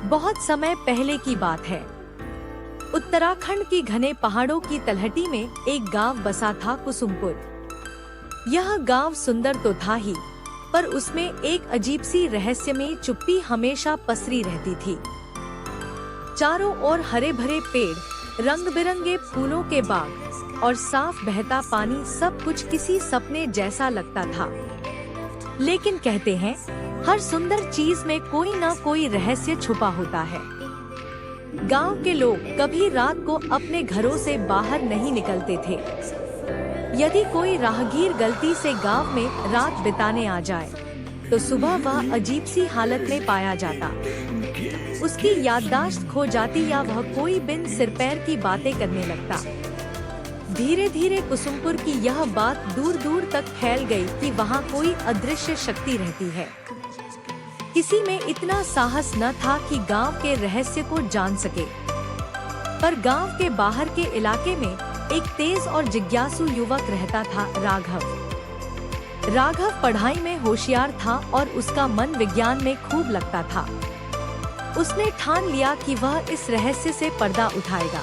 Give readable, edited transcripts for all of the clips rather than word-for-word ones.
बहुत समय पहले की बात है। उत्तराखंड की घने पहाड़ों की तलहटी में एक गांव बसा था, कुसुमपुर। यह गांव सुंदर तो था ही, पर उसमें एक अजीब सी रहस्यमयी चुप्पी हमेशा पसरी रहती थी। चारों ओर हरे भरे पेड़, रंग बिरंगे फूलों के बाग और साफ बहता पानी, सब कुछ किसी सपने जैसा लगता था। लेकिन कहते हैं, हर सुंदर चीज में कोई न कोई रहस्य छुपा होता है। गांव के लोग कभी रात को अपने घरों से बाहर नहीं निकलते थे। यदि कोई राहगीर गलती से गांव में रात बिताने आ जाए, तो सुबह वह अजीब सी हालत में पाया जाता। उसकी याददाश्त खो जाती या वह कोई बिन सिर पैर की बातें करने लगता। धीरे धीरे कुसुमपुर की यह बात दूर दूर तक फैल गई कि वहाँ कोई अदृश्य शक्ति रहती है। किसी में इतना साहस न था कि गांव के रहस्य को जान सके, पर गांव के बाहर के इलाके में एक तेज और जिज्ञासु युवक रहता था, राघव। राघव पढ़ाई में होशियार था और उसका मन विज्ञान में खूब लगता था। उसने ठान लिया कि वह इस रहस्य से पर्दा उठाएगा,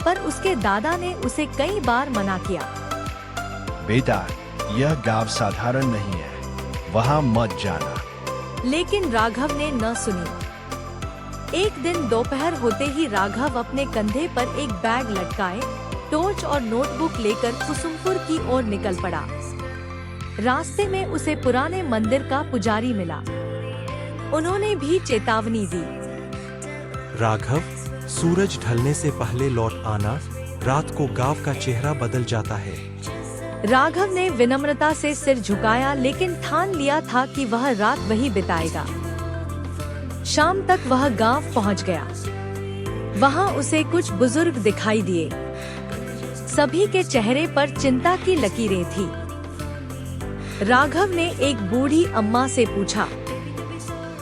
पर उसके दादा ने उसे कई बार मना किया। बेटा, यह गांव साधारण नहीं है, वहाँ मत जाना। लेकिन राघव ने न सुनी। एक दिन दोपहर होते ही राघव अपने कंधे पर एक बैग लटकाए, टॉर्च और नोटबुक लेकर कुसुमपुर की ओर निकल पड़ा। रास्ते में उसे पुराने मंदिर का पुजारी मिला। उन्होंने भी चेतावनी दी। राघव, सूरज ढलने से पहले लौट आना, रात को गांव का चेहरा बदल जाता है। राघव ने विनम्रता से सिर झुकाया, लेकिन ठान लिया था कि वह रात वही बिताएगा। शाम तक वह गांव पहुंच गया। वहां उसे कुछ बुजुर्ग दिखाई दिए। सभी के चेहरे पर चिंता की लकीरें थी। राघव ने एक बूढ़ी अम्मा से पूछा,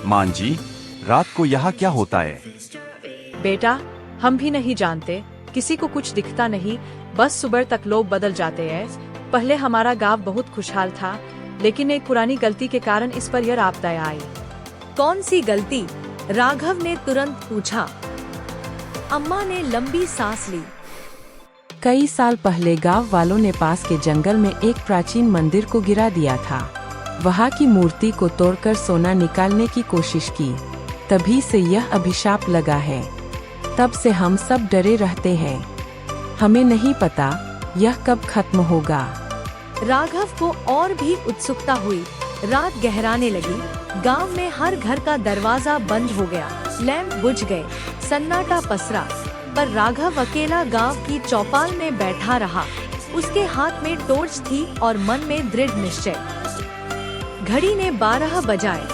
मां जी, रात को यहाँ क्या होता है? बेटा, हम भी नहीं जानते, किसी को कुछ दिखता नहीं, बस सुबह तक लोग बदल जाते हैं। पहले हमारा गांव बहुत खुशहाल था, लेकिन एक पुरानी गलती के कारण इस पर यह आपदा आई। कौन सी गलती? राघव ने तुरंत पूछा। अम्मा ने लंबी सांस ली। कई साल पहले गांव वालों ने पास के जंगल में एक प्राचीन मंदिर को गिरा दिया था। वहां की मूर्ति को तोड़कर सोना निकालने की कोशिश की। तभी से यह अभिशाप लगा है। तब से हम सब डरे रहते हैं। हमें नहीं पता यह कब खत्म होगा। राघव को और भी उत्सुकता हुई। रात गहराने लगी। गांव में हर घर का दरवाजा बंद हो गया, लैंप बुझ गए, सन्नाटा पसरा। पर राघव अकेला गांव की चौपाल में बैठा रहा। उसके हाथ में टॉर्च थी और मन में दृढ़ निश्चय। घड़ी ने 12 बजाए।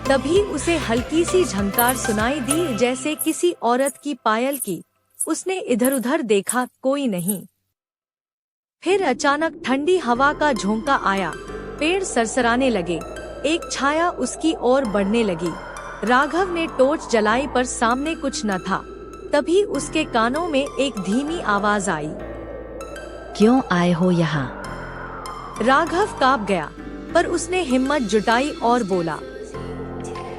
तभी उसे हल्की सी झंकार सुनाई दी, जैसे किसी औरत की पायल की। उसने इधर उधर देखा, कोई नहीं। फिर अचानक ठंडी हवा का झोंका आया। पेड़ सरसराने लगे। एक छाया उसकी ओर बढ़ने लगी। राघव ने टॉर्च जलाई, पर सामने कुछ न था। तभी उसके कानों में एक धीमी आवाज आई, क्यों आए हो यहाँ? राघव कांप गया, पर उसने हिम्मत जुटाई और बोला,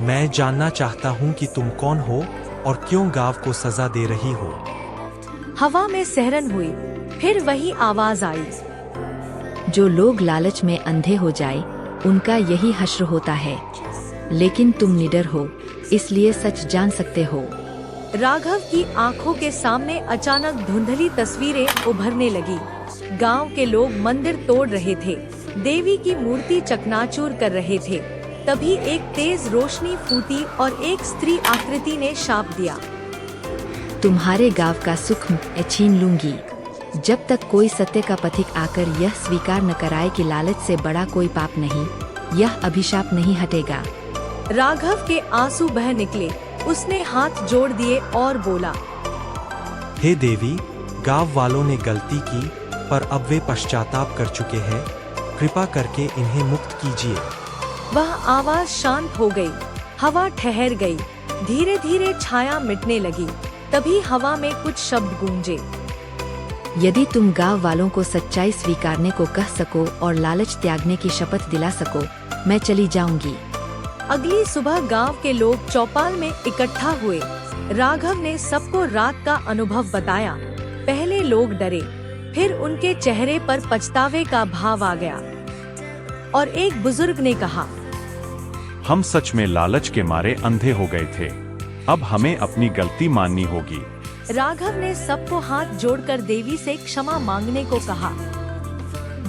मैं जानना चाहता हूँ कि तुम कौन हो और क्यों गांव को सजा दे रही हो। हवा में सहरन हुई। फिर वही आवाज आई, जो लोग लालच में अंधे हो जाए, उनका यही हश्र होता है। लेकिन तुम निडर हो, इसलिए सच जान सकते हो। राघव की आंखों के सामने अचानक धुंधली तस्वीरें उभरने लगी। गांव के लोग मंदिर तोड़ रहे थे, देवी की मूर्ति चकनाचूर कर रहे थे। तभी एक तेज रोशनी फूटी और एक स्त्री आकृति ने शाप दिया, तुम्हारे गांव का सुख मैं छीन लूंगी। जब तक कोई सत्य का पथिक आकर यह स्वीकार न कराए कि लालच से बड़ा कोई पाप नहीं, यह अभिशाप नहीं हटेगा। राघव के आंसू बह निकले। उसने हाथ जोड़ दिए और बोला, हे देवी, गांव वालों ने गलती की, पर अब वे पश्चाताप कर चुके हैं। कृपा करके इन्हें मुक्त कीजिए। वह आवाज शांत हो गई। हवा ठहर गई। धीरे धीरे छाया मिटने लगी। तभी हवा में कुछ शब्द गूंजे, यदि तुम गांव वालों को सच्चाई स्वीकारने को कह सको और लालच त्यागने की शपथ दिला सको, मैं चली जाऊंगी। अगली सुबह गांव के लोग चौपाल में इकट्ठा हुए। राघव ने सबको रात का अनुभव बताया। पहले लोग डरे, फिर उनके चेहरे पर पछतावे का भाव आ गया और एक बुजुर्ग ने कहा, हम सच में लालच के मारे अंधे हो गए थे। अब हमें अपनी गलती माननी होगी। राघव ने सबको हाथ जोड़कर देवी से क्षमा मांगने को कहा।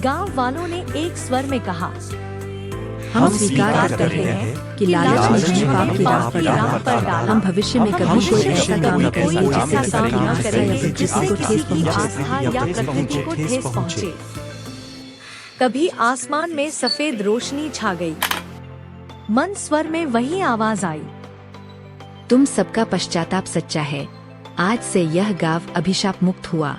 गांव वालों ने एक स्वर में कहा, हम स्वीकार करते हैं कि लालच ने हमें पाप की राह पर डाला। हम भविष्य में कभी कोई ऐसा काम नहीं करेंगे जिससे किसी की आस्था या प्रकृति को ठेस पहुँचे। कभी आसमान में सफेद रोशनी छा गई। मन स्वर में वही आवाज आई, तुम सबका पश्चाताप सच्चा है। आज से यह गांव अभिशाप मुक्त हुआ।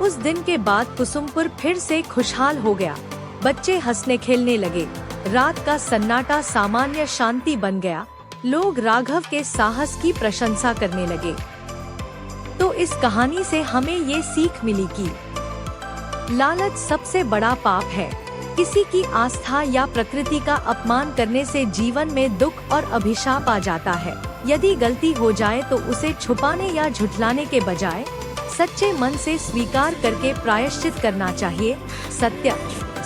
उस दिन के बाद कुसुमपुर फिर से खुशहाल हो गया। बच्चे हंसने खेलने लगे। रात का सन्नाटा सामान्य शांति बन गया। लोग राघव के साहस की प्रशंसा करने लगे। तो इस कहानी से हमें ये सीख मिली कि लालच सबसे बड़ा पाप है। किसी की आस्था या प्रकृति का अपमान करने से जीवन में दुख और अभिशाप आ जाता है। यदि गलती हो जाए तो उसे छुपाने या झुठलाने के बजाय सच्चे मन से स्वीकार करके प्रायश्चित करना चाहिए। सत्य,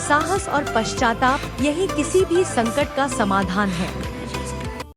साहस और पश्चाताप यही किसी भी संकट का समाधान है।